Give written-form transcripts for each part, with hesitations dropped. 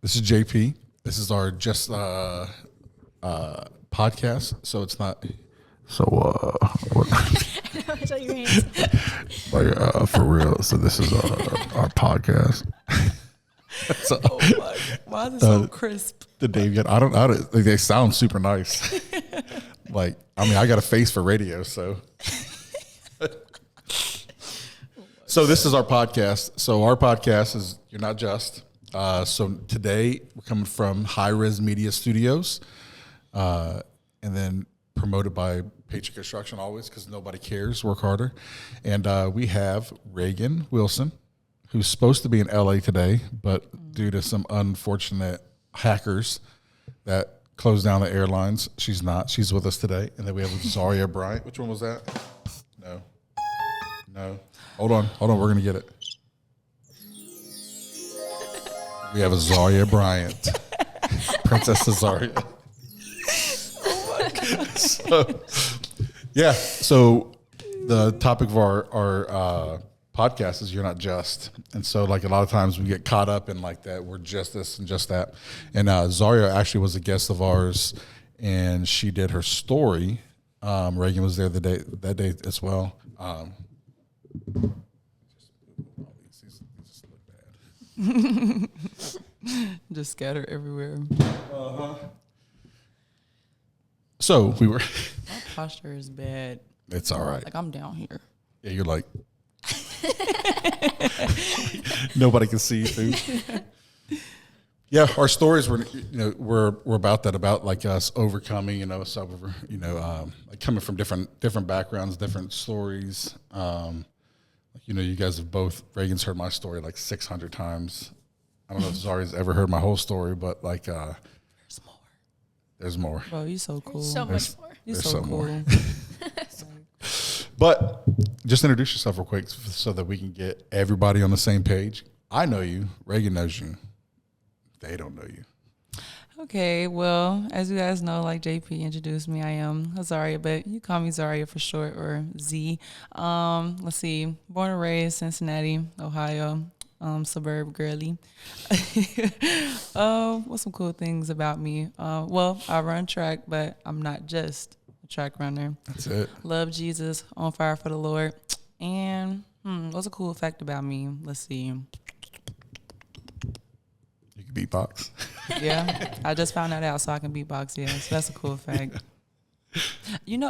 This is JP. This is our just podcast, so it's not. So what? I saw your hands. Like for real. So this is our podcast. So, oh my God. Why is it so crisp? The Dave, I don't like, they sound super nice. Like, I mean, I got a face for radio, so. So this is our podcast. So our podcast is You're Not Just. So today we're coming from High Res Media Studios, and then promoted by Patriot Construction always because nobody cares. Work harder, and we have Reagan Wilson, who's supposed to be in LA today, but due to some unfortunate hackers that closed down the airlines, she's not. She's with us today, and then we have Azariyah Bryant. Which one was that? No. Hold on. We're gonna get it. We have Azariyah Bryant, Princess Azariyah. Oh my God. So the topic of our podcast is You're Not Just. And so like a lot of times we get caught up in like that, we're just this and just that. And Azariyah actually was a guest of ours and she did her story. Reagan was there that day as well. Just scatter everywhere. So we were. My posture is bad. It's all right. Like I'm down here. Yeah, you're like. Nobody can see you through. Yeah, our stories were, we're about that, about like us overcoming, like coming from different backgrounds, different stories. You guys have both. Reagan's heard my story like 600 times. I don't know if Zari's ever heard my whole story, but like, there's more. Bro, you so cool. So much more. You're so cool. More. But just introduce yourself real quick so that we can get everybody on the same page. I know you. Reagan knows you. They don't know you. Okay, well, as you guys know, like JP introduced me, I am Azariyah, but you call me Azariyah for short, or Z. Let's see, born and raised Cincinnati, Ohio, suburb girly. What's some cool things about me? Well, I run track, but I'm not just a track runner. That's it. Love Jesus, on fire for the Lord. And what's a cool fact about me? Let's see. Beatbox. Yeah, I just found that out, so I can beatbox. Yeah, so that's a cool fact.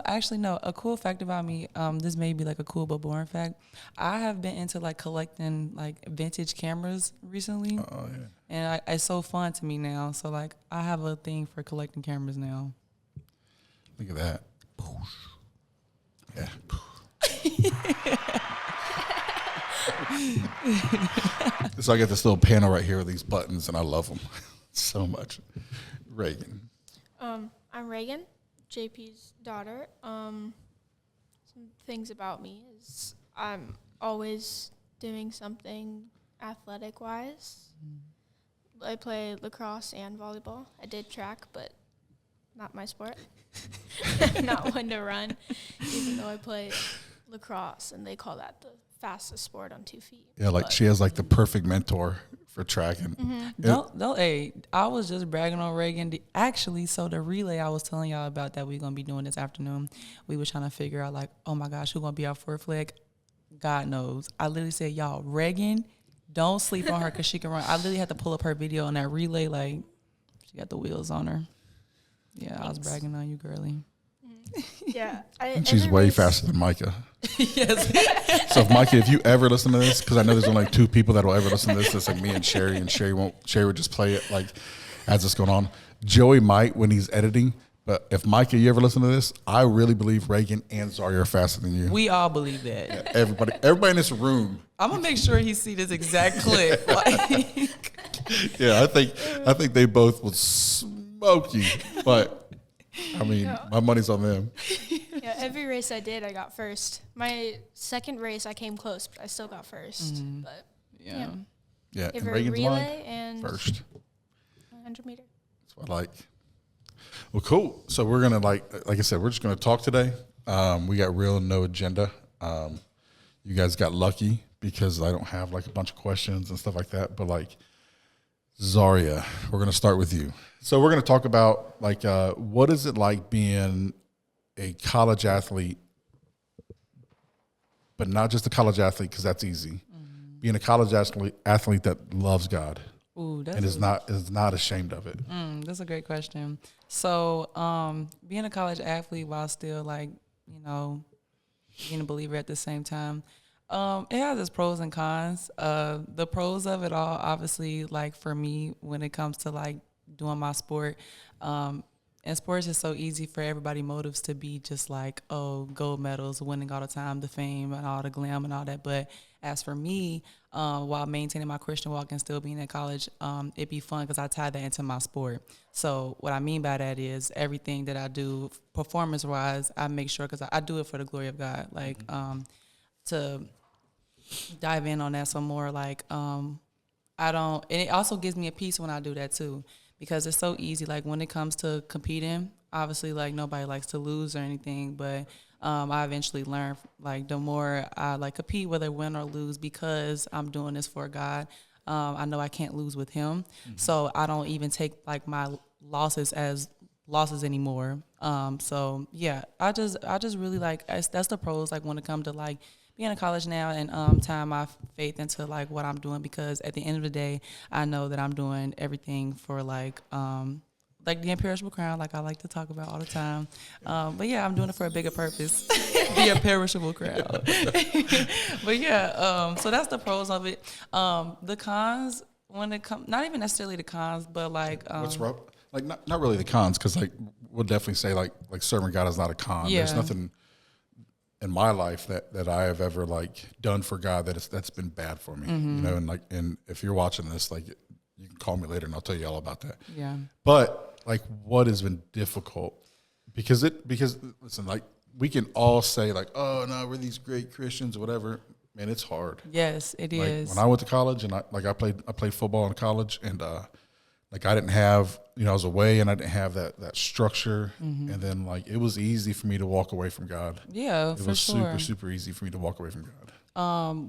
Actually, no, a cool fact about me, this may be like a cool but boring fact. I have been into like collecting like vintage cameras recently. Oh, yeah. And it's so fun to me now. So like I have a thing for collecting cameras now. Look at that. Yeah. So I got this little panel right here with these buttons, and I love them so much. Reagan. I'm Reagan, JP's daughter. Some things about me is I'm always doing something athletic-wise. I play lacrosse and volleyball. I did track, but not my sport. Not one to run, even though I play lacrosse, and they call that the fastest sport on 2 feet. Yeah, like she has like the perfect mentor for tracking. Don't. I was just bragging on Reagan. Actually, so the relay I was telling y'all about that we're gonna be doing this afternoon, we were trying to figure out like, oh my gosh, who's gonna be our fourth flag? God knows. I literally said, y'all, Reagan, don't sleep on her because she can run. I literally had to pull up her video on that relay, like she got the wheels on her. Yeah, thanks. I was bragging on you, girly. Yeah. She's way faster than Micah. Yes. So if Micah, if you ever listen to this, because I know there's only like 2 people that will ever listen to this, it's like me and Sherry would just play it like as it's going on. Joey might when he's editing, but if Micah, you ever listen to this, I really believe Reagan and Zari are faster than you. We all believe that. Yeah, everybody in this room. I'm gonna make sure he see this exact clip. Yeah, I think they both will smoke you, but I mean, my money's on them. Yeah, every race I did, I got first. My second race, I came close, but I still got first. But yeah, and Reagan's relay and first. 100 meter. That's what I like. Well, cool. So we're gonna like I said, we're just gonna talk today. We got real no agenda. You guys got lucky because I don't have like a bunch of questions and stuff like that. But like Azariyah, we're going to start with you. So we're going to talk about like what is it like being a college athlete, but not just a college athlete because that's easy. Being a college athlete that loves God. Ooh, that's and is not ashamed of it. That's a great question. So, being a college athlete while still like, being a believer at the same time, it has its pros and cons. The pros of it all, obviously, like for me, when it comes to like doing my sport, and sports is so easy for everybody motives to be just like, oh, gold medals, winning all the time, the fame and all the glam and all that. But as for me, while maintaining my Christian walk and still being in college, it'd be fun because I tie that into my sport. So what I mean by that is everything that I do performance-wise, I make sure, because I do it for the glory of God. Like, to dive in on that some more, like, and it also gives me a peace when I do that too. Because it's so easy, like when it comes to competing, obviously like nobody likes to lose or anything, but I eventually learned like the more I like compete, whether win or lose, because I'm doing this for God, I know I can't lose with him. So I don't even take like my losses as losses anymore. So yeah, I just really like, that's the pros, like when it comes to like being in college now and tying my faith into like what I'm doing, because at the end of the day, I know that I'm doing everything for like the imperishable crown, like I like to talk about all the time. But yeah, I'm doing it for a bigger purpose, the imperishable crown. But yeah, so that's the pros of it. The cons, when it comes, not even necessarily the cons, but like what's rough? Like not really the cons, because like we'll definitely say like serving God is not a con. Yeah. There's nothing in my life that I have ever like done for God that's been bad for me, and if you're watching this, like you can call me later and I'll tell you all about that. Yeah. But like what has been difficult, because listen, like we can all say like, oh no, we're these great Christians or whatever. Man, it's hard. Yes, it is. When I went to college and I played football in college, and like I didn't have, I was away and I didn't have that structure. And then like it was easy for me to walk away from God. Yeah, it was super, super easy for me to walk away from God.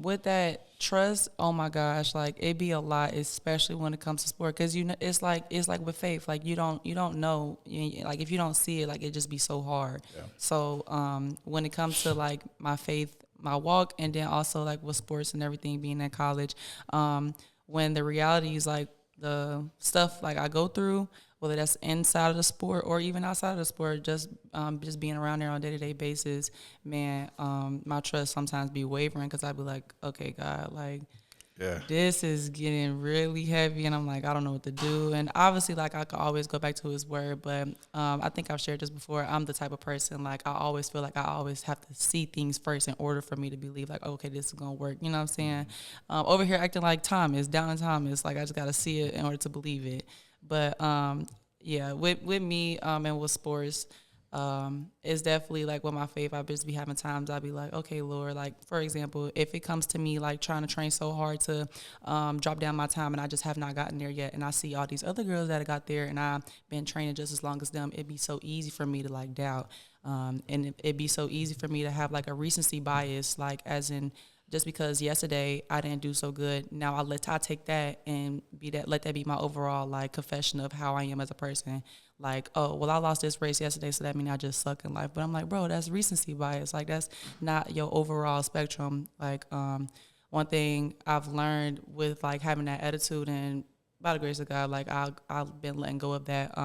With that trust, oh my gosh, like it'd be a lot, especially when it comes to sport, because it's like with faith, like you don't know, like if you don't see it, like it just be so hard. Yeah. So when it comes to like my faith, my walk, and then also like with sports and everything, being in college, when the reality is like the stuff like I go through, whether that's inside of the sport or even outside of the sport, just being around there on a day-to-day basis, man, my trust sometimes be wavering, because I'd be like, okay, God, like, this is getting really heavy, and I'm like, I don't know what to do. And obviously, like, I could always go back to his word, but I think I've shared this before. I'm the type of person, like, I always feel like I always have to see things first in order for me to believe, like, okay, this is going to work. You know what I'm saying? Over here acting like Thomas, down in Thomas, like, I just got to see it in order to believe it. But, yeah, with me and with sports, it's definitely like with my faith, I just be having times I'll be like, okay, Lord, like for example, if it comes to me like trying to train so hard to drop down my time, and I just have not gotten there yet, and I see all these other girls that have got there and I've been training just as long as them, it'd be so easy for me to like doubt, and it'd be so easy for me to have like a recency bias, like as in just because yesterday I didn't do so good, now I take that and let that be my overall like confession of how I am as a person. Like, oh, well, I lost this race yesterday, so that means I just suck in life. But I'm like, bro, that's recency bias. Like, that's not your overall spectrum. Like, one thing I've learned with like having that attitude, and by the grace of God, like I've been letting go of that.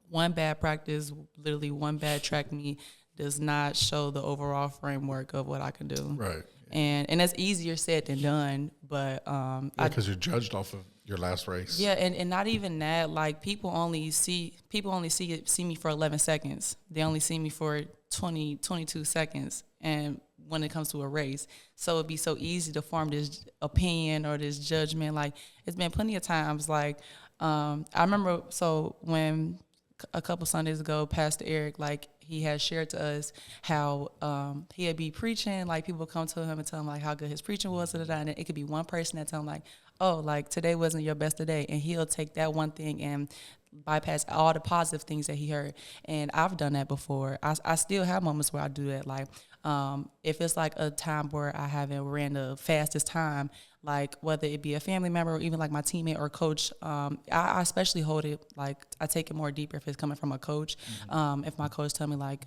One bad practice, literally one bad track meet, does not show the overall framework of what I can do. Right. And that's easier said than done, but because you're judged off of your last race. Yeah, and not even that. Like people only see me for 11 seconds. They only see me for 22 seconds. And when it comes to a race, so it'd be so easy to form this opinion or this judgment. Like it's been plenty of times. Like I remember, so when a couple Sundays ago, Pastor Eric, like he had shared to us how he'd be preaching, like people would come to him and tell him like how good his preaching was, and then it could be one person that tell him like, oh, like today wasn't your best day, and he'll take that one thing and bypass all the positive things that he heard. And I've done that before. I still have moments where I do that. Like if it's like a time where I haven't ran the fastest time, like whether it be a family member or even like my teammate or coach, I especially hold it, like I take it more deeper if it's coming from a coach. If my coach tell me like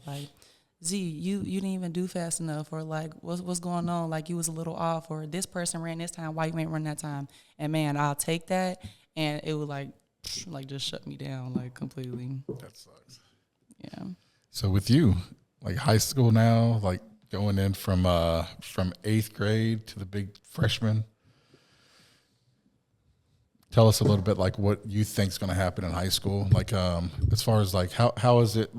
Z, you didn't even do fast enough, or like what's going on, like you was a little off, or this person ran this time, why you ain't run that time? And man, I'll take that, and it would like just shut me down like completely. That sucks. Yeah. So with you, like high school now, like going in from 8th grade to the big freshman, tell us a little bit like what you think is going to happen in high school. Like as far as like how is it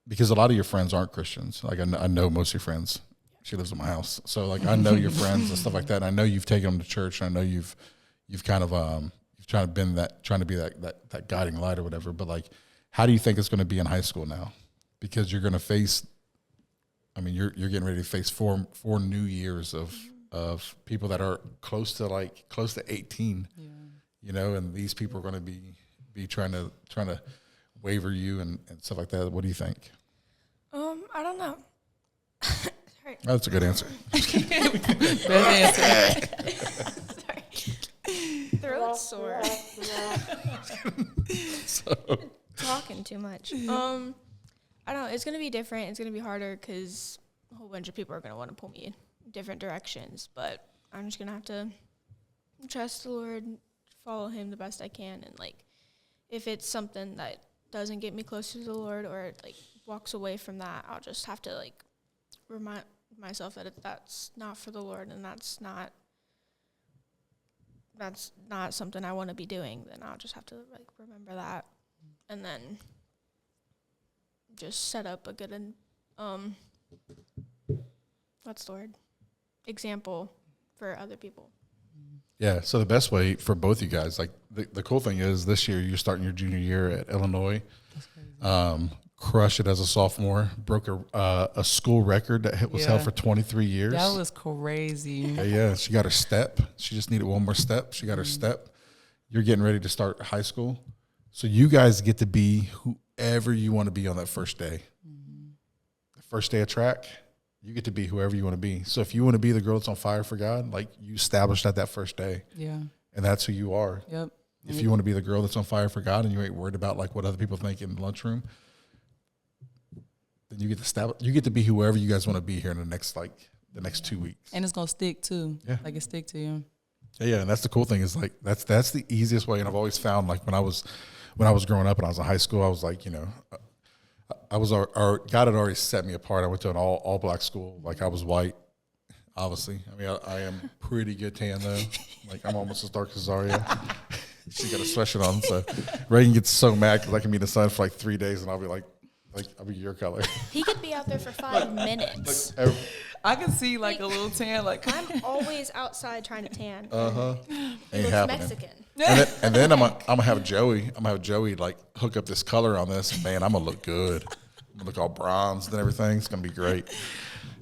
because a lot of your friends aren't Christians. Like I know most of your friends. She lives in my house, so like I know your friends and stuff like that. And I know you've taken them to church. And I know you've kind of you've trying to be that guiding light or whatever. But like, how do you think it's going to be in high school now? Because you're going to face. I mean, you're getting ready to face four new years of people that are close to 18. Yeah. You know, and these people are going to be trying to waver you and stuff like that. What do you think? I don't know. Sorry. Oh, that's a good answer. Best answer. Sorry. Throat's sore. Talking too much. I don't know. It's going to be different. It's going to be harder because a whole bunch of people are going to want to pull me in different directions. But I'm just going to have to trust the Lord, follow him the best I can. And, like, if it's something that doesn't get me closer to the Lord or, like, walks away from that, I'll just have to, like, remind myself that that's not for the Lord and that's not something I want to be doing. Then I'll just have to, like, remember that and then just set up a good what's the word? Example for other people. Yeah, so the best way for both you guys, like the cool thing is this year you're starting your junior year at Illinois. Crush it as a sophomore, broke a school record that was held for 23 years. That was crazy. Yeah, she got her step. She just needed one more step. She got her step. You're getting ready to start high school. So you guys get to be whoever you want to be on that first day. The first day of track, you get to be whoever you want to be. So if you want to be the girl that's on fire for God, like you established that first day. Yeah. And that's who you are. Yep. If you want to be the girl that's on fire for God and you ain't worried about like what other people think in the lunchroom, then you get to be whoever you guys want to be here in the next 2 weeks. And it's gonna stick too. Yeah. Like it stick to you. Yeah, and that's the cool thing is like that's the easiest way. And I've always found like when I was growing up and I was in high school, I was like, you know, I was God had already set me apart. I went to an all black school. Like I was white, obviously. I mean, I am pretty good tan though. Like I'm almost as dark as Azariyah. She got a sweatshirt on, so Reagan gets so mad because I can be in the sun for like 3 days and I'll be like I'll be your color. He could be out there for 5 minutes. I can see like a little tan. Like I'm always outside trying to tan. Ain't happening. Mexican. And then I'm gonna have Joey. Like hook up this color on this. Man, I'm gonna look good. I'm gonna look all bronzed and everything. It's gonna be great.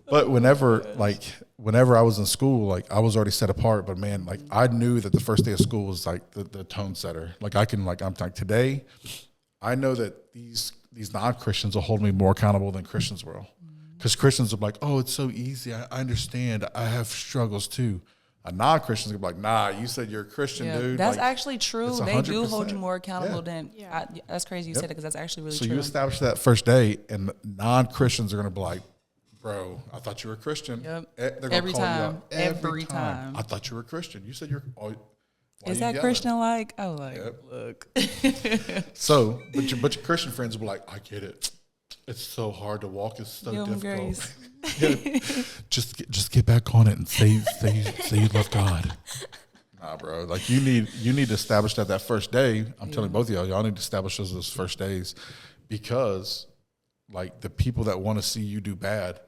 But whenever I was in school, like I was already set apart. But man, like I knew that the first day of school was like the tone setter. Like I'm like today, I know that these non-Christians will hold me more accountable than Christians will. Because Christians are like, oh, it's so easy. I understand. I have struggles too. A non-Christian is like, nah, you said you're a Christian, dude. That's like, actually true. They do hold you more accountable than. Yeah. That's crazy you said it because that's actually really true. So you establish that first day, and non-Christians are going to be like, bro, I thought you were a Christian. Yep. They're gonna every call time. You out every time. I thought you were a Christian. You said you're. Is that Christian like? I was like, look. So, but your Christian friends will be like, I get it. It's so hard to walk. It's so difficult. Just get back on it and say you love God. Nah, bro. Like you need to establish that first day. I'm telling both of y'all need to establish those first days, because like the people that want to see you do bad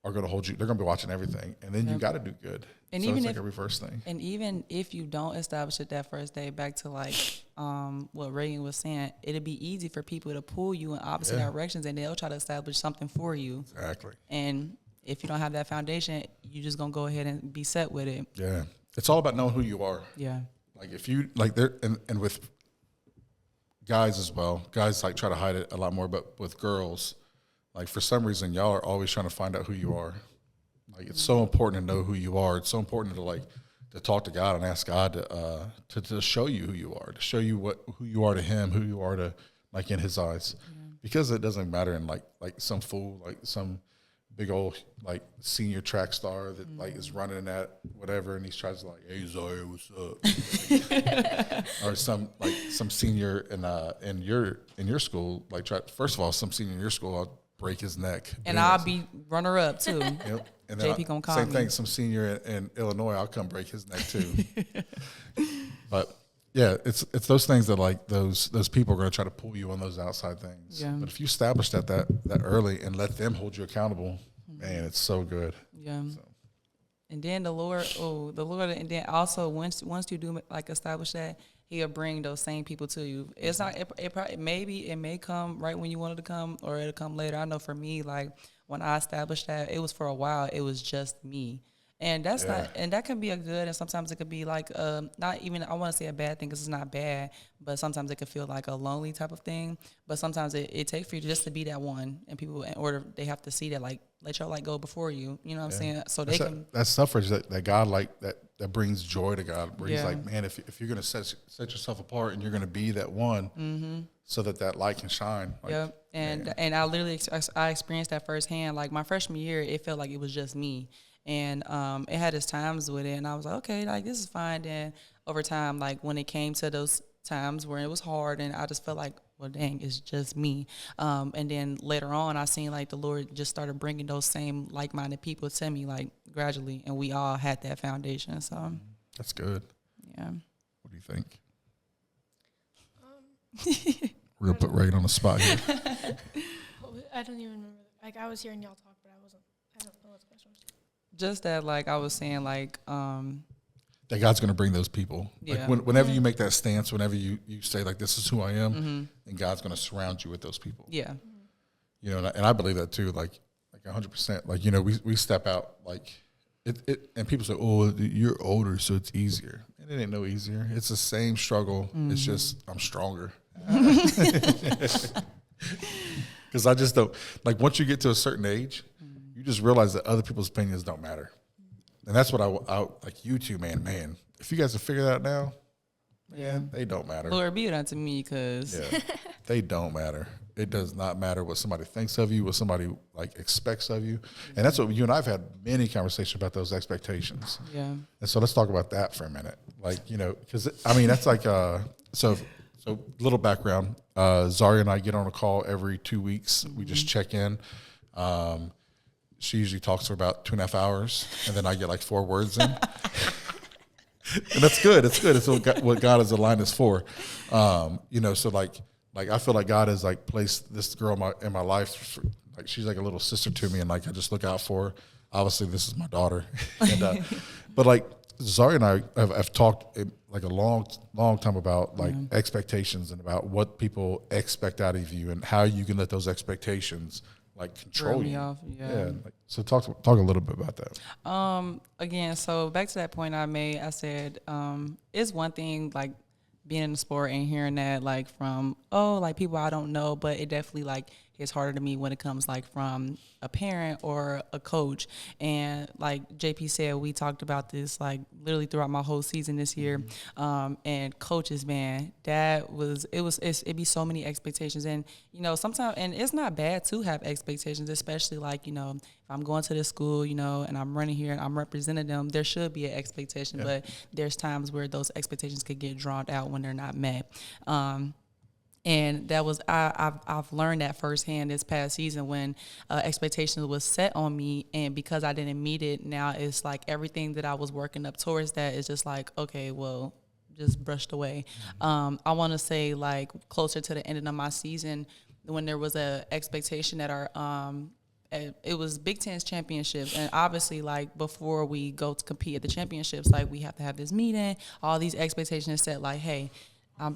are going to hold you. They're going to be watching everything, and then you got to do good. And so even it's like a reverse thing. And even if you don't establish it that first day, back to like what Reagan was saying, it'll be easy for people to pull you in opposite directions, and they'll try to establish something for you. Exactly. And if you don't have that foundation, you're just gonna go ahead and be set with it. Yeah, it's all about knowing who you are. Yeah. Like if you like there, and with guys as well, guys like try to hide it a lot more, but with girls, like for some reason y'all are always trying to find out who you are. Like it's so important to know who you are. It's so important to talk to God and ask God to show you who you are, to show you who you are to Him, who you are to like in His eyes, because it doesn't matter in like some fool, like some big old like senior track star that like is running that whatever, and he's tries to like, hey Azariyah, what's up? Or some senior in your school, like first of all, some senior in your school, I'll break his neck, and I'll be runner up too. Yep. And then JP gonna call same me. thing. Some senior in Illinois, I'll come break his neck too. But yeah, it's those things that like those people are going to try to pull you on those outside things. Yeah. But if you establish that early and let them hold you accountable, man, it's so good. Yeah. So. And then the Lord, and then also once you do like establish that, He'll bring those same people to you. It's not. It may come right when you want it to come, or it'll come later. I know for me, like when I established that, it was for a while. It was just me, and that's not. And that can be a good, and sometimes it could be like not even. I want to say a bad thing because it's not bad, but sometimes it could feel like a lonely type of thing. But sometimes it takes for you just to be that one, and people in order they have to see that like let your light go before you. You know what I'm saying? So they can. That suffrage that God like that brings joy to God. Where He's like, man, if you're gonna set yourself apart and you're gonna be that one, so that light can shine. Like, yep. And I literally I experienced that firsthand. Like my freshman year, it felt like it was just me, and it had its times with it. And I was like, okay, like this is fine. Then over time, like when it came to those times where it was hard, and I just felt like, well, dang, it's just me. And then later on, I seen like the Lord just started bringing those same like-minded people to me, like gradually, and we all had that foundation. So that's good. Yeah. What do you think? We're gonna put Reagan on the spot here. I don't even remember. Like I was hearing y'all talk, but I don't know what the question was. Just that, like I was saying, like that God's going to bring those people. Yeah. Like whenever you make that stance, whenever you say like, this is who I am, and God's going to surround you with those people. Yeah. You know, and I believe that too, like 100%. Like, you know, we step out like it and people say, oh, you're older, so it's easier. And it ain't no easier. It's the same struggle. It's just I'm stronger. Because I just don't, like once you get to a certain age, you just realize that other people's opinions don't matter. And that's what I like you two, man. If you guys have figured that out now, man, they don't matter. Lord, be it unto me, because they don't matter. It does not matter what somebody thinks of you, what somebody like expects of you. And that's what you and I've had many conversations about, those expectations. Yeah. And so let's talk about that for a minute. Like, you know, because I mean, that's like, so little background, Zari and I get on a call every 2 weeks. We just check in. She usually talks for about 2.5 hours, and then I get like 4 words in. And that's good. It's good. It's what God has aligned us for. You know, so like I feel like God has like placed this girl in my life. Like she's like a little sister to me, and like I just look out for her. Obviously, this is my daughter. And, but like Zari and I have talked like a long time about like expectations and about what people expect out of you and how you can let those expectations like control you. Off, So talk a little bit about that. Again, so back to that point I made, I said, it's one thing like being in the sport and hearing that like from, like people I don't know, but it definitely like hits harder to me when it comes like from a parent or a coach. And like JP said, we talked about this like literally throughout my whole season this year. And coaches, man, it'd be so many expectations. And, you know, sometimes, and it's not bad to have expectations, especially like, you know, if I'm going to this school, you know, and I'm running here and I'm representing them, there should be an expectation, but there's times where those expectations could get drawn out when they're not met. And that was I've learned that firsthand this past season when expectations was set on me, and because I didn't meet it, now it's like everything that I was working up towards that is just like, okay, well, just brushed away. I want to say like closer to the end of my season when there was a expectation that our it was Big Ten's championships, and obviously like before we go to compete at the championships, like we have to have this meeting, all these expectations set like, hey,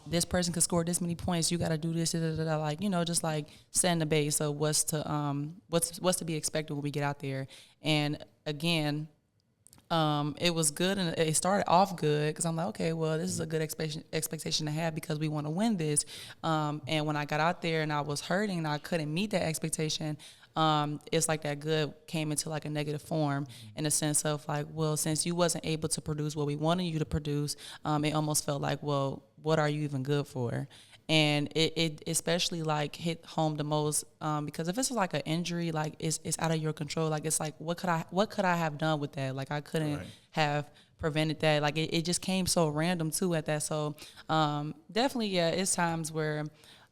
this person could score this many points. You got to do this, like, you know, just like setting the base of what's to be expected when we get out there. And again, it was good, and it started off good because I'm like, okay, well, this is a good expectation to have because we want to win this. And when I got out there and I was hurting and I couldn't meet that expectation, it's like that good came into like a negative form in the sense of like, well, since you wasn't able to produce what we wanted you to produce, it almost felt like, well, what are you even good for? And it especially like hit home the most because if it's like an injury, like it's out of your control. Like it's like what could I have done with that? Like I couldn't have prevented that. Like it just came so random too at that. So definitely, yeah, it's times where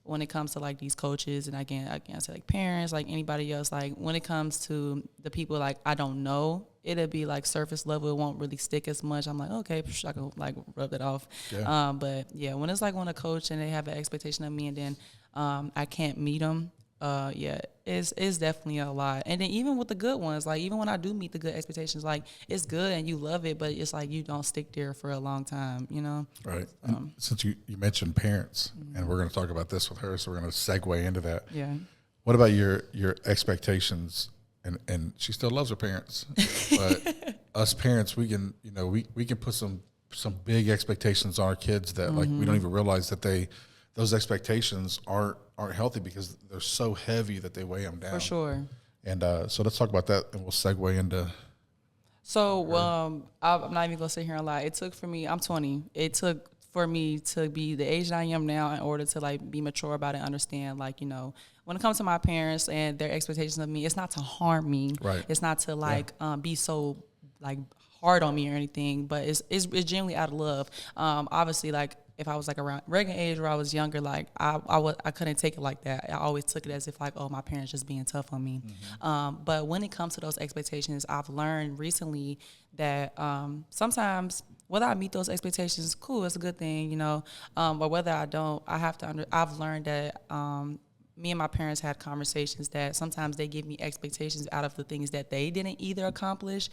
when it comes to like these coaches and I can't say like parents, like anybody else, like when it comes to the people like I don't know, it'll be like surface level. It won't really stick as much. I'm like, okay, I can like rub it off. Yeah. But yeah, when it's like when a coach and they have an expectation of me and then I can't meet them, yeah, it's definitely a lot. And then even with the good ones, like even when I do meet the good expectations, like it's good and you love it, but it's like you don't stick there for a long time, you know? Right. Since you mentioned parents, and we're going to talk about this with her, so we're going to segue into that. Yeah. What about your expectations? And she still loves her parents, but us parents, we can we can put some big expectations on our kids that like we don't even realize that those expectations aren't healthy because they're so heavy that they weigh them down. For sure. And so let's talk about that, and we'll segue into. So I'm not even gonna sit here and lie. It took for me. I'm 20. It took for me to be the age that I am now in order to like be mature about it and understand like when it comes to my parents and their expectations of me, it's not to harm me. Right. It's not to like be so like hard on me or anything, but it's genuinely out of love. Obviously, like if I was like around Reagan age where I was younger, like I couldn't take it like that. I always took it as if like, oh, my parents just being tough on me. But when it comes to those expectations, I've learned recently that sometimes whether I meet those expectations, cool, it's a good thing, but whether I don't, I've learned that me and my parents had conversations that sometimes they give me expectations out of the things that they didn't either accomplish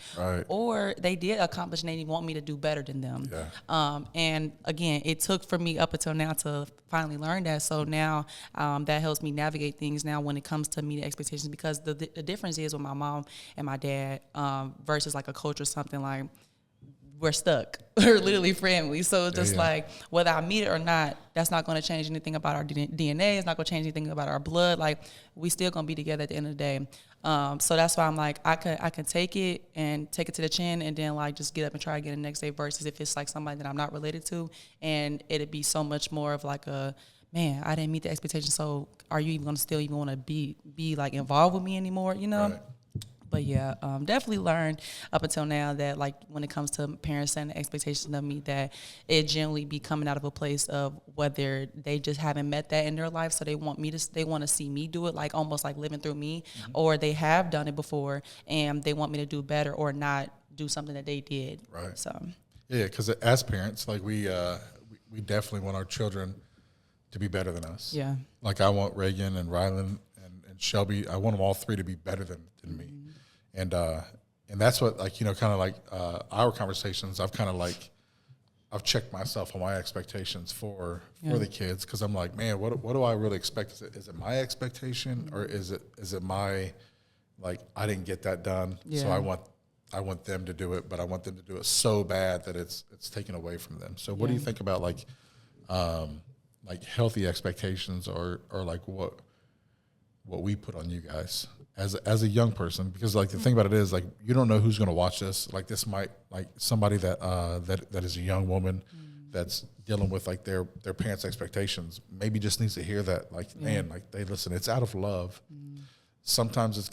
or they did accomplish and they want me to do better than them. Yeah. And again, it took for me up until now to finally learn that. So now that helps me navigate things now when it comes to meeting expectations, because the difference is with my mom and my dad versus like a coach or something, like we're stuck. We're literally family. So it's just like, whether I meet it or not, that's not going to change anything about our DNA. It's not going to change anything about our blood. Like, we still going to be together at the end of the day. So that's why I'm like, I can take it to the chin and then like just get up and try again the next day, versus if it's like somebody that I'm not related to, and it'd be so much more of like man, I didn't meet the expectation. So are you even going to still even want to be like involved with me anymore? Right. But yeah, definitely learned up until now that like when it comes to parents and the expectations of me, that it generally be coming out of a place of whether they just haven't met that in their life, so they want to see me do it, like almost like living through me, or they have done it before and they want me to do better or not do something that they did. Right. So yeah, because as parents, like we definitely want our children to be better than us. Yeah. Like I want Reagan and Rylan and Shelby. I want them all three to be better than me. And that's what, like, kind of like our conversations, I've checked myself on my expectations for the kids, because I'm like, man, what do I really expect? Is it my expectation, or is it my, like, I didn't get that done, so I want them to do it, but I want them to do it so bad that it's taken away from them. So what do you think about like healthy expectations, or like what we put on you guys as a young person? Because like the thing about it is, like, you don't know who's going to watch this. Like this might, like somebody that is a young woman that's dealing with like their parents' expectations, maybe just needs to hear that, like, man, like, they listen, it's out of love. Sometimes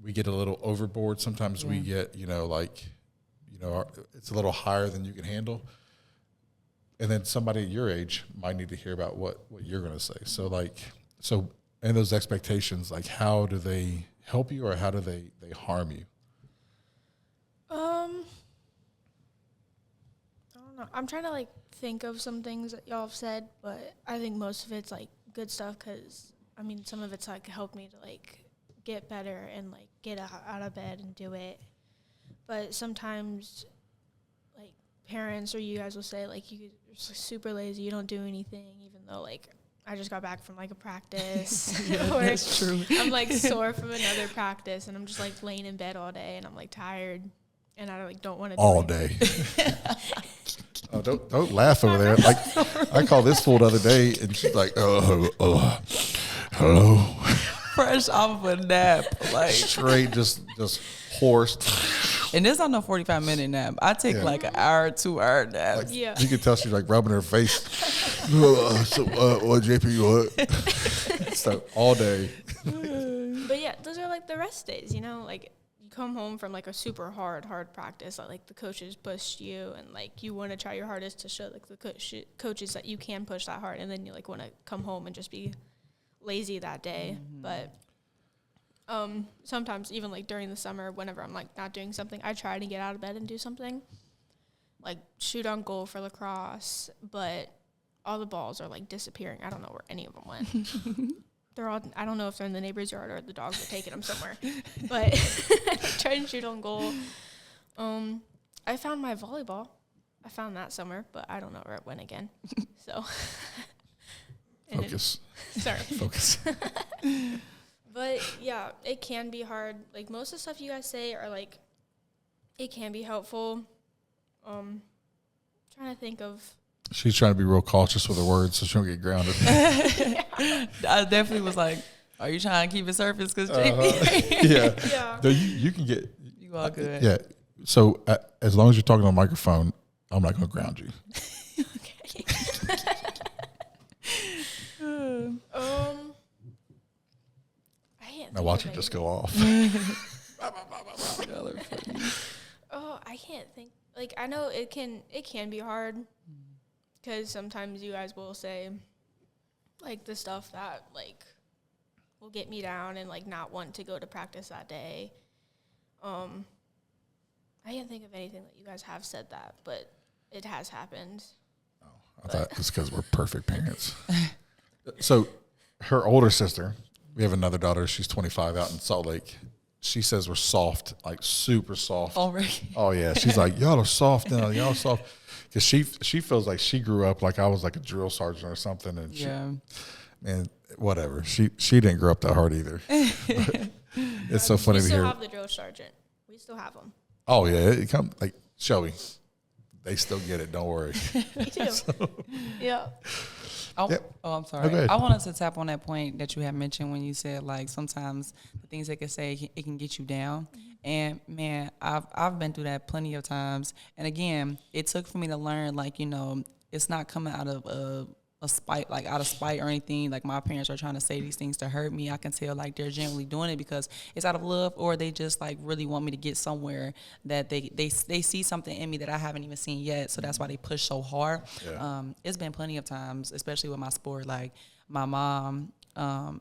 we get a little overboard. Sometimes we get, it's a little higher than you can handle. And then somebody at your age might need to hear about what you're going to say. So and those expectations, like, how do they help you, or how do they harm you? I don't know. I'm trying to like think of some things that y'all have said, but I think most of it's like good stuff, because I mean, some of it's like helped me to like get better and like get out of bed and do it. But sometimes like parents or you guys will say like you're super lazy, you don't do anything, even though like I just got back from like a practice. Or that's true. I'm like sore from another practice, and I'm just like laying in bed all day, and I'm like tired, and I don't want to do all day. Oh, don't laugh over there. Like, I called this fool the other day, and she's like, hello. fresh off of a nap, like straight, just hoarse. And this not no 45-minute nap. I take like an hour, 2 hour nap. Like, you can tell she's like rubbing her face. What JP what? So all day. But yeah, those are like the rest days, you know, like you come home from like a super hard practice, like the coaches pushed you, and like you want to try your hardest to show like the coaches that you can push that hard, and then you like want to come home and just be lazy that day. But sometimes even like during the summer, whenever I'm like not doing something, I try to get out of bed and do something, like shoot on goal for lacrosse, but all the balls are like disappearing. I don't know where any of them went. They're all, I don't know if they're in the neighbor's yard or the dogs are taking them somewhere, but try and shoot on goal. I found my volleyball. I found that somewhere, but I don't know where it went again. So focus. Sorry. Focus. But yeah, it can be hard. Like most of the stuff you guys say are like, it can be helpful. Trying to think of. She's trying to be real cautious with her words so she don't get grounded. I definitely was like, are you trying to keep it surface? Because yeah. No, you can get. You all good. Yeah. So as long as you're talking on a microphone, I'm not going to ground you. Okay. Now watch it just go off. Oh, I can't think. Like I know it can be hard because sometimes you guys will say like the stuff that like will get me down and like not want to go to practice that day. I can't think of anything that you guys have said that, but it has happened. Oh, I thought it's because we're perfect parents. So her older sister, we have another daughter. She's 25 out in Salt Lake. She says we're soft, like super soft. Already? Oh, yeah. She's like, y'all are soft now. Y'all are soft. Because she feels like she grew up like I was like a drill sergeant or something. And and whatever. She didn't grow up that hard either. It's so funny to hear. We still have the drill sergeant. We still have them. Oh, yeah. It come like, Shelby, they still get it. Don't worry. Me too. Yeah. Oh, I'm sorry. Okay. I wanted to tap on that point that you had mentioned when you said like sometimes the things they can say it can get you down. And man, I've been through that plenty of times. And again, it took for me to learn like, you know, it's not coming out of a spite, like out of spite or anything. Like my parents are trying to say these things to hurt me. I can tell like they're genuinely doing it because it's out of love, or they just like really want me to get somewhere that they see something in me that I haven't even seen yet. So that's why they push so hard. Yeah. It's been plenty of times, especially with my sport. Like my mom,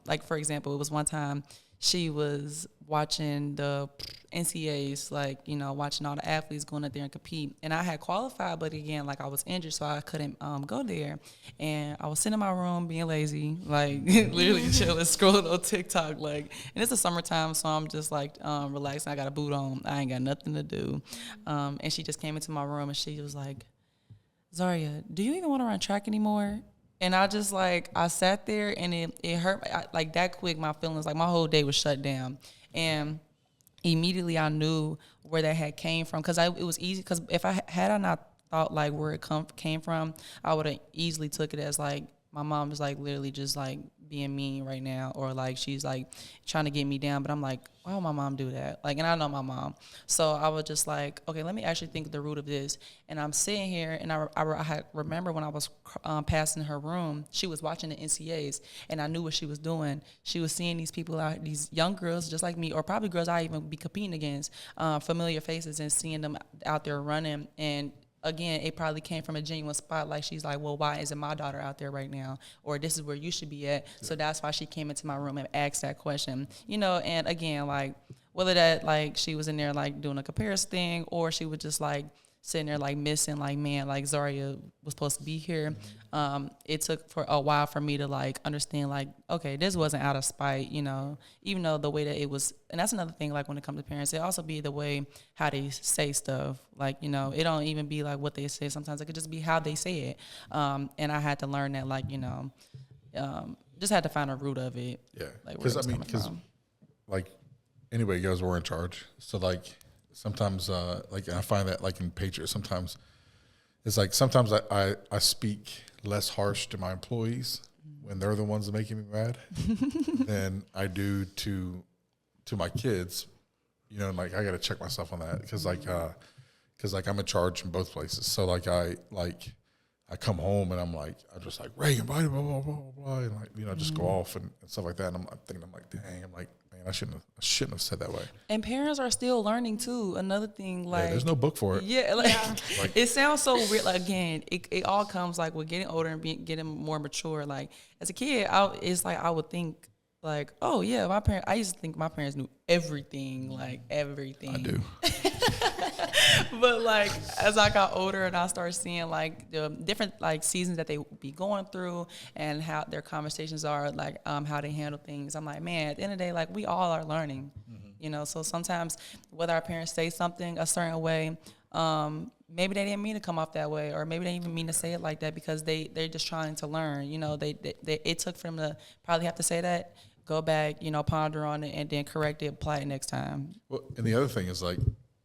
like for example, it was one time she was watching the NCAAs, like, you know, watching all the athletes going up there and compete. And I had qualified, but again, like I was injured, so I couldn't go there. And I was sitting in my room being lazy, like literally chilling, scrolling on TikTok. Like, and it's the summertime, so I'm just like relaxing. I got a boot on. I ain't got nothing to do. And she just came into my room and she was like, Zaria, do you even want to run track anymore? And I just like, I sat there and it hurt, like that quick, my feelings, like my whole day was shut down. And immediately I knew where that had came from, because it was easy, because if I not thought like where it came from, I would have easily took it as like my mom is like literally just like being mean right now, or like she's like trying to get me down. But I'm like, why would my mom do that? Like, and I know my mom. So I was just like, okay, let me actually think of the root of this. And I'm sitting here, and I remember when I was passing her room, she was watching the NCAAs, and I knew what she was doing. She was seeing these people out, these young girls just like me, or probably girls I even be competing against, familiar faces, and seeing them out there running. And again, it probably came from a genuine spot. Like, she's like, well, why isn't my daughter out there right now? Or this is where you should be at. Yeah. So that's why she came into my room and asked that question. You know, and again, like, whether that, like, she was in there, like, doing a comparison thing, or she was just, like, sitting there, like, missing, like, man, like, Zaria was supposed to be here. It took for a while for me to, like, understand, like, okay, this wasn't out of spite, you know, even though the way that it was. And that's another thing, like, when it comes to parents, it also be the way how they say stuff. Like, you know, it don't even be, like, what they say. Sometimes it could just be how they say it. And I had to learn that, like, you know, just had to find a root of it. Yeah. Because, like, like, anybody goes, we're in charge. So, like, sometimes, like, I find that, like, in Patriots, sometimes it's like sometimes I speak less harsh to my employees when they're the ones that making me mad than I do to my kids. You know, and like I got to check myself on that because like I'm in charge in both places. So like I come home and I'm just like Reagan, blah blah blah blah blah, and like you know just go off and stuff like that. And I'm like, dang, I'm like, man, I shouldn't have said that way. And parents are still learning too. Another thing, like there's no book for it. Yeah, like it sounds so weird. Like again, it all comes like with getting older and getting more mature. Like as a kid, it's like I would think like, oh yeah, my parents. I used to think my parents knew everything, like everything. I do. But like as I got older and I started seeing like the different like seasons that they be going through and how their conversations are, like how they handle things, I'm like, man, at the end of the day, like we all are learning, you know. So sometimes whether our parents say something a certain way, maybe they didn't mean to come off that way, or maybe they didn't even mean to say it like that because they're just trying to learn. You know, it took for them to probably have to say that, go back, you know, ponder on it, and then correct it, apply it next time. Well, and the other thing is like,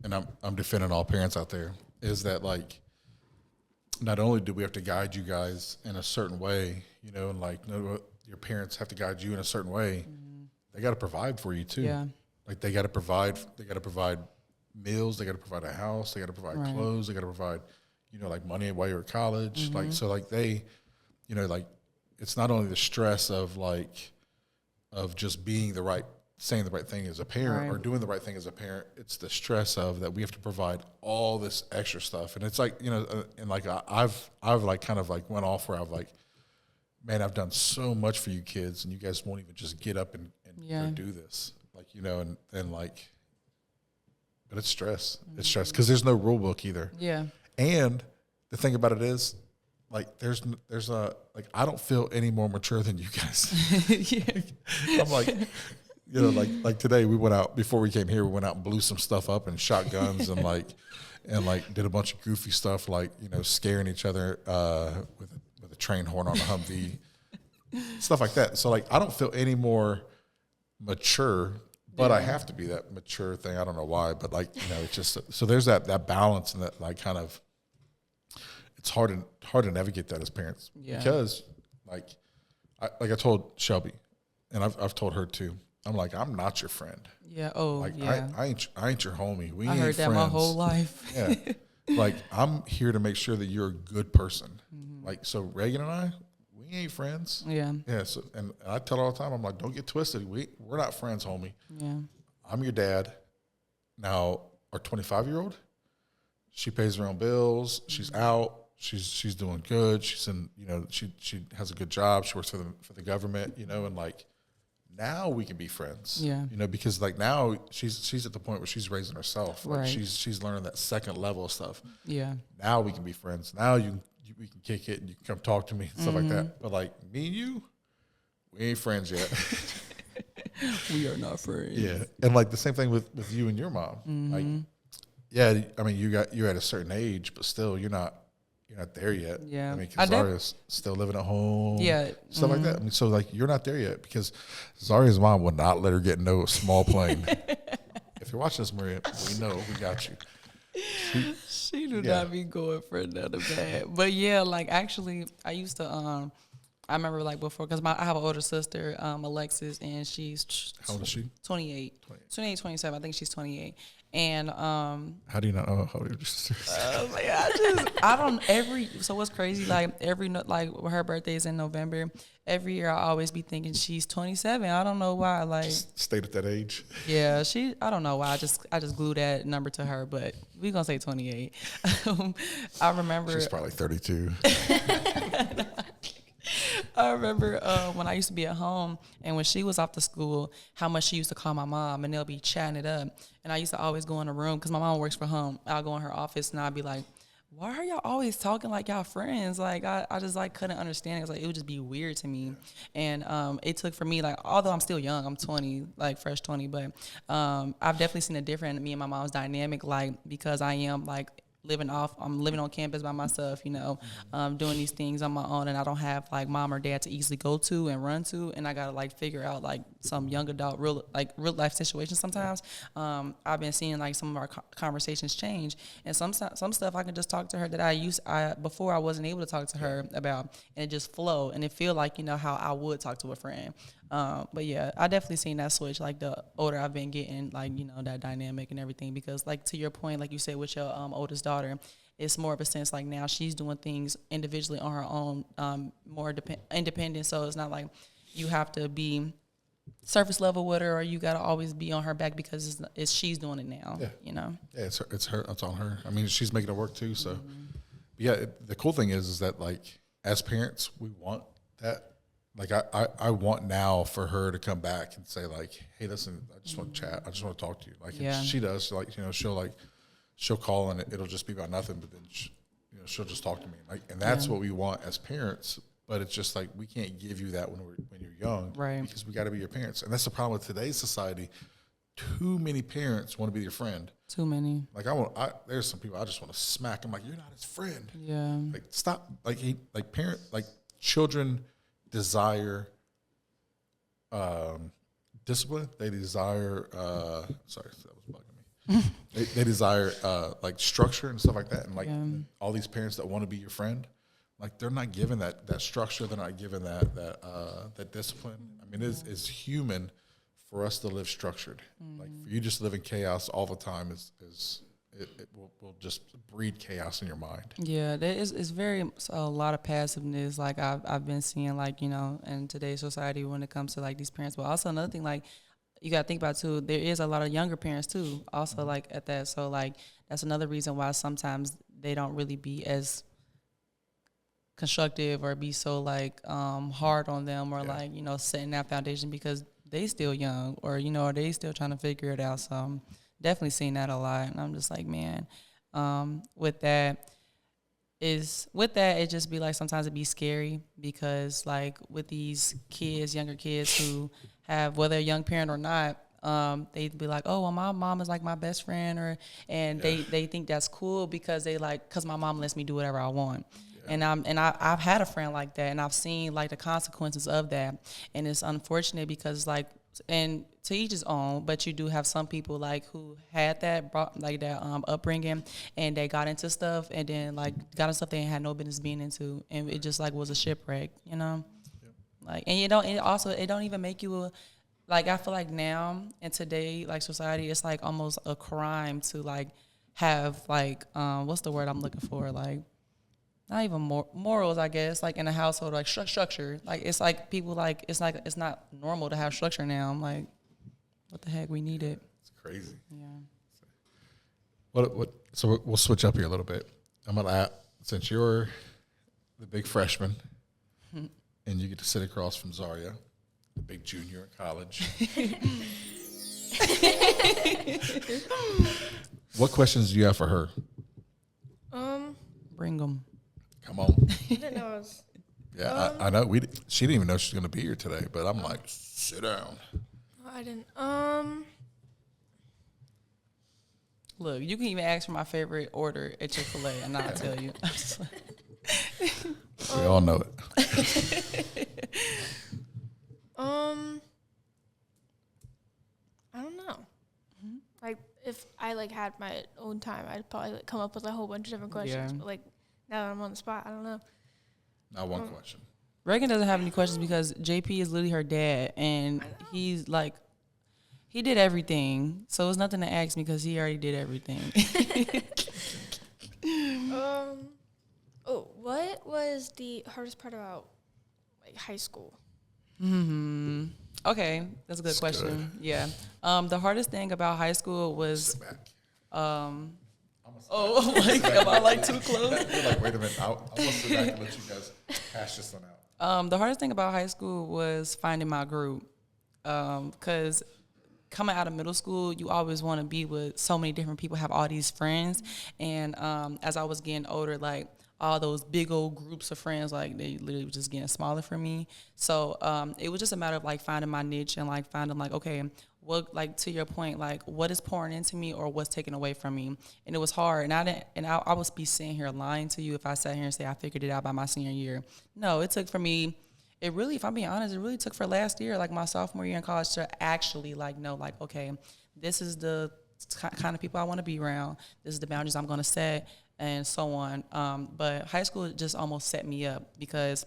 and I'm defending all parents out there, is that like, not only do we have to guide you guys in a certain way, you know, and like your parents have to guide you in a certain way, they got to provide for you too. Yeah. Like they got to provide meals, they got to provide a house, they got to provide clothes, they got to provide, you know, like money while you're at college. Like, so like they, you know, like it's not only the stress of like, of just saying the right thing as a parent or doing the right thing as a parent, it's the stress of that we have to provide all this extra stuff. And it's like, you know, and like I've like kind of like went off where I've like, man, I've done so much for you kids and you guys won't even just get up and go do this. Like, you know, and like, but it's stress. It's stress because there's no rule book either. Yeah. And the thing about it is, like, there's like, I don't feel any more mature than you guys. I'm like, you know, like today we went out, before we came here, we went out and blew some stuff up and shot guns and did a bunch of goofy stuff, like, you know, scaring each other with a train horn on a Humvee, stuff like that. So like, I don't feel any more mature, but I have to be that mature thing. I don't know why, but like, you know, it's just, so there's that balance and that like kind of, it's hard to navigate that as parents because like I told Shelby, and I've told her too. I'm like, I'm not your friend. Yeah. Oh, like, yeah. I ain't your homie. We ain't friends. I heard that my whole life. Yeah. Like, I'm here to make sure that you're a good person. Like, so Reagan and I, we ain't friends. Yeah. Yeah. So, and I tell her all the time, I'm like, don't get twisted. We're not friends, homie. Yeah. I'm your dad. Now, our 25-year-old, she pays her own bills. She's out. She's doing good. She's in, you know, she has a good job. She works for the government, you know, and like, now we can be friends. Yeah. You know, because like now she's at the point where she's raising herself. Like she's learning that second level of stuff. Yeah. Now we can be friends. Now we can kick it and you can come talk to me and stuff like that. But like me and you, we ain't friends yet. We are not friends. Yeah. And like the same thing with you and your mom. Like, yeah, I mean you're at a certain age, but still you're not there yet. Yeah. I mean, because Zariah's still living at home. Yeah. Stuff like that. I mean, so, like, you're not there yet because Zariah's mom would not let her get no small plane. If you're watching this, Maria, we know we got you. She do not be going for another bad. But, yeah, like, actually, I used to, I remember, like, before, because I have an older sister, Alexis, and she's... How old is she? 28, 27. I think she's 28. And how do you not know how old your sister is? So what's crazy, like her birthday is in November. Every year I always be thinking she's 27. I don't know why. Like, just stayed at that age. Yeah, I don't know why. I just glue that number to her, but we gonna say 28. I remember she's probably 32. I remember when I used to be at home and when she was off to school, how much she used to call my mom and they'll be chatting it up. And I used to always go in the room because my mom works from home. I'll go in her office and I'd be like, why are y'all always talking like y'all friends? Like, I just like couldn't understand it. It was like, it would just be weird to me. And it took for me, like, although I'm still young, I'm 20, like fresh 20, but I've definitely seen a difference in me and my mom's dynamic, like, because I am like, I'm living on campus by myself, you know, doing these things on my own, and I don't have like mom or dad to easily go to and run to, and I gotta like figure out like some young adult real life situations sometimes, I've been seeing like some of our conversations change, and some stuff I can just talk to her that before I wasn't able to talk to her about, and it just flow and it feel like, you know, how I would talk to a friend. But yeah, I definitely seen that switch, like the older I've been getting, like, you know, that dynamic and everything, because like to your point, like you said with your oldest daughter, it's more of a sense like now she's doing things individually on her own, more independent. So it's not like you have to be surface level with her, or you got to always be on her back because it's she's doing it now. Yeah. You know. Yeah, it's her. It's on her. I mean, she's making it work too. So, yeah. The cool thing is that like as parents, we want that. Like I want now for her to come back and say like, hey, listen, I just want to chat. I just want to talk to you. Like she does. Like, you know, she'll call and it'll just be about nothing, but then she'll just talk to me. Like, and that's what we want as parents. But it's just like we can't give you that when you're young, right? Because we got to be your parents, and that's the problem with today's society. Too many parents want to be your friend. Too many. Like there's some people I just want to smack. I'm like, you're not his friend. Yeah. Like stop. Like children desire discipline. They desire. Sorry, that was bugging me. they desire like structure and stuff like that, and like all these parents that want to be your friend. Like they're not given that structure. They're not given that discipline. I mean, it's human for us to live structured. Like for you just to live in chaos all the time it will just breed chaos in your mind. Yeah, there is a lot of passiveness. Like I've been seeing, like, you know, in today's society when it comes to like these parents. But also another thing, like you got to think about too, there is a lot of younger parents too. Also like at that, so like that's another reason why sometimes they don't really be as constructive or be so like hard on them, or like, you know, setting that foundation because they still young, or, you know, or they still trying to figure it out. So I'm definitely seeing that a lot, and I'm just like, man, with that it just be like sometimes it be scary because like with these kids, younger kids who have, whether a young parent or not, they'd be like, oh, well, my mom is like my best friend, they think that's cool because because my mom lets me do whatever I want. And I've had a friend like that, and I've seen like the consequences of that, and it's unfortunate because like, and to each his own, but you do have some people like who had that upbringing, and they got into stuff, and then like got into stuff they had no business being into, and it just like was a shipwreck, you know. Like, and it don't even make you like, I feel like now in today like society, it's like almost a crime to like have like what's the word I'm looking for, like not even morals, I guess, like in a household, like structure. Like it's like people like it's not normal to have structure now. I'm like, what the heck, we need it. It's crazy. Yeah. What? So we'll switch up here a little bit. I'm gonna ask, since you're the big freshman, and you get to sit across from Azariyah, the big junior in college. What questions do you have for her? Bring them. Come on. I didn't know it was. Yeah, I know. She didn't even know she was going to be here today, but I'm like, sit down. I didn't. Look, you can even ask for my favorite order at Chick-fil-A, and I'll tell you. We all know it. I don't know. Like, if I like had my own time, I'd probably like come up with a whole bunch of different questions. Yeah. But like now that I'm on the spot, I don't know. Not one question. Reagan doesn't have any questions because JP is literally her dad, and he's like, he did everything. So it's nothing to ask me because he already did everything. What was the hardest part about like high school? Okay, that's a good question. Good. Yeah. The hardest thing about high school was Sit back. like, am I like too close? You're like, wait a minute. I'm gonna sit back and let you guys hash this one out. The hardest thing about high school was finding my group. Because coming out of middle school, you always want to be with so many different people, have all these friends. And as I was getting older, like all those big old groups of friends, like they literally were just getting smaller for me. So it was just a matter of like finding my niche and like finding like, okay, what, like to your point, like what is pouring into me or what's taken away from me. And it was hard. And I would be sitting here lying to you if I sat here and say I figured it out by my senior year. No, it took for me, it really, if I'm being honest, it really took for last year, like my sophomore year in college, to actually like know, like, okay, this is the kind of people I want to be around. This is the boundaries I'm going to set, and so on. But high school just almost set me up because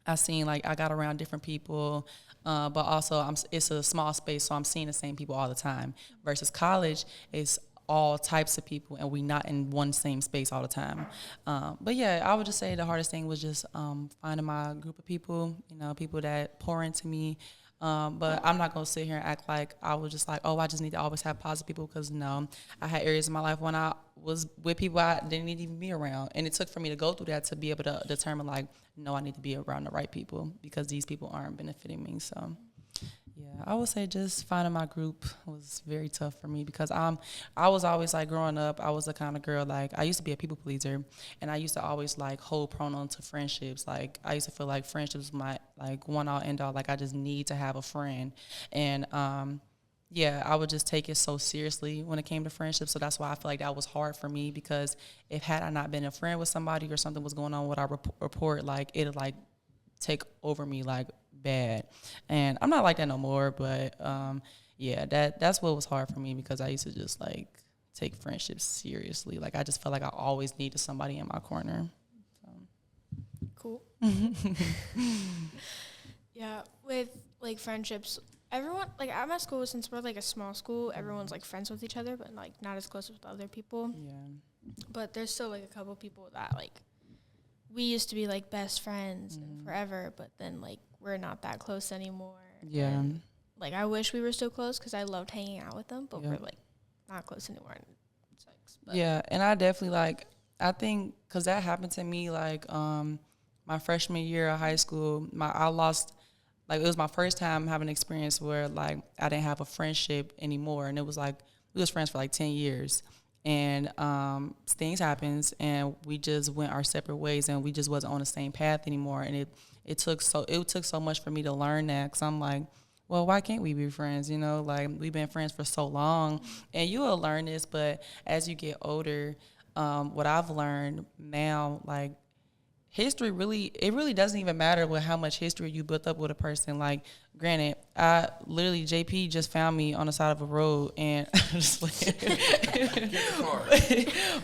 I seen, like, I got around different people, but also it's a small space, so I'm seeing the same people all the time. Versus college, it's all types of people, and we not in one same space all the time. But yeah, I would just say the hardest thing was just finding my group of people, people that pour into me. But I'm not going to sit here and act like I was just like, oh, I just need to always have positive people, because no, I had areas in my life when I was with people I didn't need to even be around. And it took for me to go through that to be able to determine, like, no, I need to be around the right people because these people aren't benefiting me. So yeah, I would say just finding my group was very tough for me because I was always, like, growing up, I was the kind of girl, like, I used to be a people pleaser, and I used to always, like, hold pronoun to friendships. Like, I used to feel like friendships was my, like, one all end all. Like, I just need to have a friend. And yeah, I would just take it so seriously when it came to friendships. So that's why I feel like that was hard for me, because if had I not been a friend with somebody or something was going on with our report, like, it'd, like, take over me, like, bad. And I'm not like that no more, but yeah, that's what was hard for me, because I used to just, like, take friendships seriously. Like, I just felt like I always needed somebody in my corner. So. Cool. Yeah, with, like, friendships, everyone, like, at my school, since we're, like, a small school, everyone's, like, friends with each other, but, like, not as close with other people. Yeah. But there's still, like, a couple people that, like, we used to be, like, best friends and forever, but then, like, we're not that close anymore. Yeah. And, like, I wish we were still close because I loved hanging out with them, but we're, like, not close anymore. And it sucks. But Yeah, and I definitely, like, I think, because that happened to me, like, my freshman year of high school, I lost, like, it was my first time having an experience where, like, I didn't have a friendship anymore. And it was, like, we was friends for, like, 10 years. And things happens, and we just went our separate ways, and we just wasn't on the same path anymore. And it took so much for me to learn that, because I'm like, well, why can't we be friends? Like, we've been friends for so long, and you will learn this. But as you get older, what I've learned now, like, history really doesn't even matter with how much history you built up with a person. Like, granted, JP just found me on the side of a road, and just like, Get the car.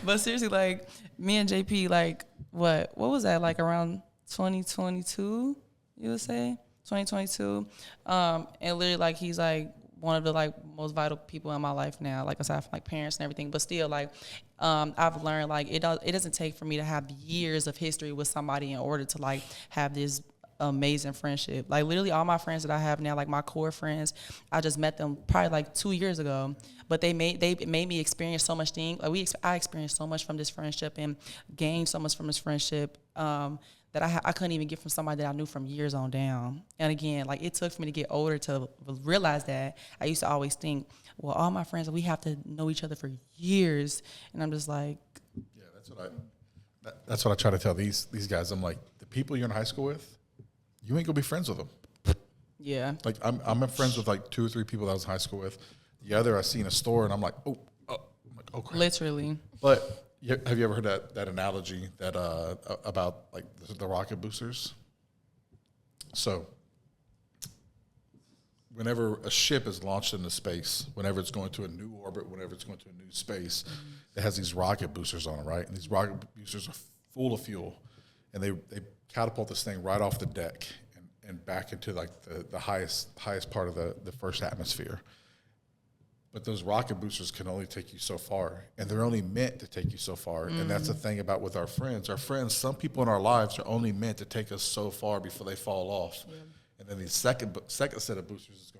but seriously, like, me and JP, like, what was that, like, around 2022, you would say 2022, and literally, like, he's, like, one of the, like, most vital people in my life now, like, aside from, like, parents and everything. But still, like, I've learned, like, it doesn't take for me to have years of history with somebody in order to, like, have this amazing friendship. Like, literally all my friends that I have now, like, my core friends, I just met them probably, like, 2 years ago, but they made me experience so much things. Like, I experienced so much from this friendship and gained so much from this friendship, that I couldn't even get from somebody that I knew from years on down. And again, like, it took for me to get older to realize that. I used to always think, well, all my friends, we have to know each other for years. And I'm just like, yeah, that's what I try to tell these guys. I'm like, the people you're in high school with, you ain't gonna be friends with them. yeah. Like, I'm friends with, like, 2 or 3 people that I was in high school with. The other I see in a store, and I'm like, oh, I'm like, oh, crap. Literally. But have you ever heard that analogy that about, like, the rocket boosters? So whenever a ship is launched into space, whenever it's going to a new orbit, whenever it's going to a new space, it has these rocket boosters on it, right? And these rocket boosters are full of fuel, and they catapult this thing right off the deck and back into, like, the highest part of the first atmosphere. But those rocket boosters can only take you so far, and they're only meant to take you so far. And that's the thing about with our friends. Our friends, some people in our lives are only meant to take us so far before they fall off. Yeah. And then the second set of boosters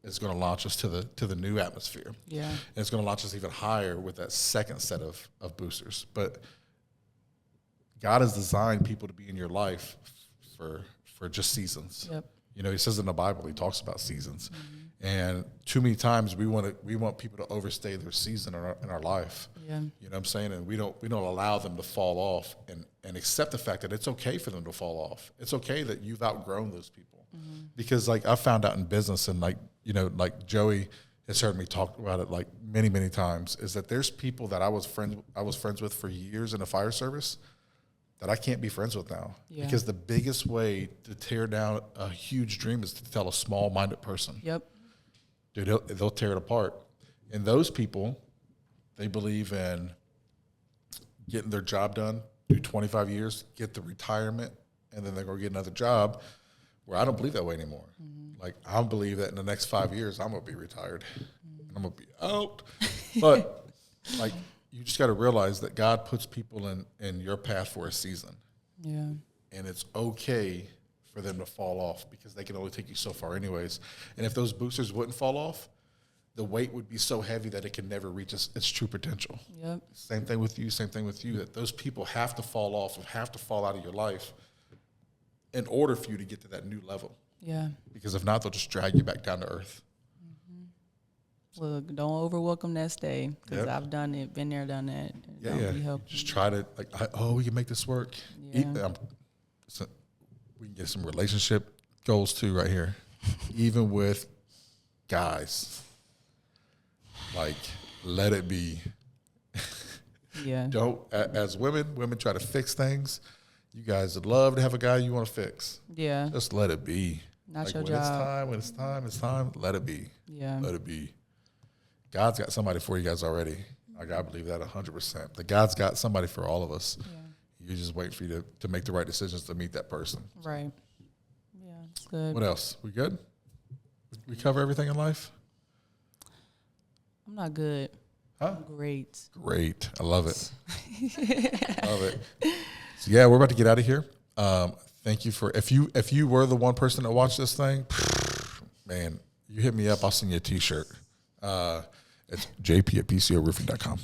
is going to launch us to the new atmosphere. Yeah. And it's going to launch us even higher with that second set of boosters. But God has designed people to be in your life for just seasons. Yep. He says in the Bible, he talks about seasons. And too many times we want people to overstay their season in our life. Yeah. You know what I'm saying? And we don't allow them to fall off and accept the fact that it's okay for them to fall off. It's okay that you've outgrown those people. Mm-hmm. Because, like, I found out in business, and, like, like Joey has heard me talk about it, like, many, many times, is that there's people that I was friends with for years in the fire service that I can't be friends with now. Yeah. Because the biggest way to tear down a huge dream is to tell a small-minded person. Yep. Dude, they'll tear it apart. And those people, they believe in getting their job done, do 25 years, get the retirement, and then they're going to get another job, where I don't believe that way anymore. Mm-hmm. Like, I believe that in the next 5 years, I'm going to be retired. Mm-hmm. And I'm going to be out. But, like, you just got to realize that God puts people in your path for a season. Yeah. And it's okay for them to fall off because they can only take you so far anyways. And if those boosters wouldn't fall off, the weight would be so heavy that it can never reach its true potential. Yep. Same thing with you, that those people have to fall off and have to fall out of your life in order for you to get to that new level. Yeah. Because if not, they'll just drag you back down to earth. Mm-hmm. Look, don't overlook them that stay, because I've done it, been there, done that. Yeah. Just try to, we can make this work. Yeah. We can get some relationship goals too right here. Even with guys. Like, let it be. Yeah. Don't, as women try to fix things. You guys would love to have a guy you want to fix. Yeah. Just let it be. Not your when job. It's time, let it be. Yeah. Let it be. God's got somebody for you guys already. Like, I believe that 100%. That God's got somebody for all of us. Yeah. You're just waiting for you to make the right decisions to meet that person. Right. Yeah, it's good. What else? We good? We cover everything in life? I'm not good. Huh? I'm great. Great. I love it. Love it. So, yeah, we're about to get out of here. Thank you for, if you were the one person that watched this thing, man, you hit me up. I'll send you a T-shirt. It's jp@pcoroofing.com.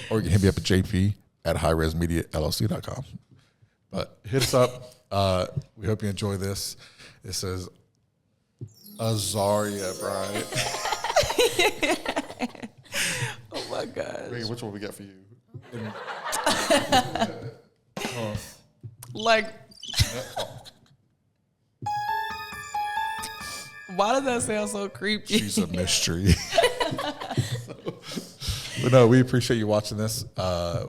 Or you can hit me up at jp@highresmediallc.com. But hit us up. We hope you enjoy this. This is Azariyah, Brian. Oh my gosh. Reagan, which one we got for you? Like, why does that sound so creepy? She's a mystery. But no, we appreciate you watching this.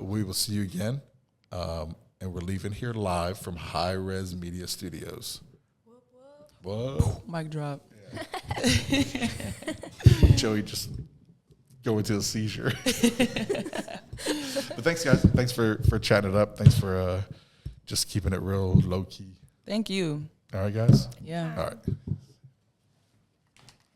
We will see you again. And we're leaving here live from High Res Media Studios. Whoa. Mic drop. Yeah. Joey just go into a seizure. But thanks, guys. Thanks for chatting it up. Thanks for just keeping it real low key. Thank you. All right, guys. Yeah. All right.